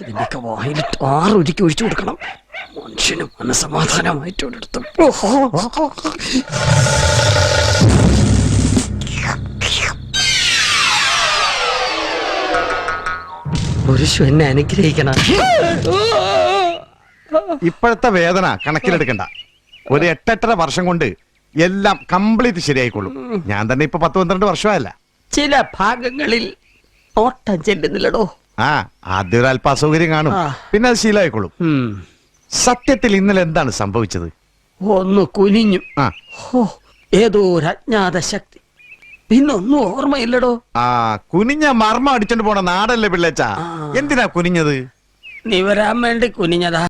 ഇതിന്റെയൊക്കെ വായിലിട്ട് 6 ഒരിക്കൽ ഒഴിച്ചു കൊടുക്കണം. മനുഷ്യന് മനസമാധാനമായിട്ട് ഒരിടത്ത് പുരുഷ എന്നെ അനുഗ്രഹിക്കണം. ഇപ്പോഴത്തെ വേദന കണക്കിലെടുക്കണ്ട. ഒരു 8-8.5 വർഷം കൊണ്ട് എല്ലാം കംപ്ലീറ്റ് ശരിയായിക്കൊള്ളും. ഞാൻ തന്നെ ഇപ്പൊ 10-12 വർഷമായല്ല. ചില ഭാഗങ്ങളിൽ ഓട്ടം ചെല്ലുന്നില്ലടോ. ആദ്യം ഒരു അല്പ അസൗകര്യം കാണും, പിന്നെ അത് ശീലമായിക്കൊള്ളും. സത്യത്തിൽ ഇന്നലെ എന്താണ് സംഭവിച്ചത്? ഒന്ന് കുനിഞ്ഞു. ഏതോ ഒരു അജ്ഞാത ശക്തി. പിന്നൊന്നും ഓർമ്മയില്ലടോ. കുനിഞ്ഞ മർമ്മം അടിച്ചോണ്ട് പോണ നാടല്ലേ പിള്ളേച്ചാ? എന്തിനാ കുനിഞ്ഞത്? നീ വരാൻ വേണ്ടി കുനിഞ്ഞതാ.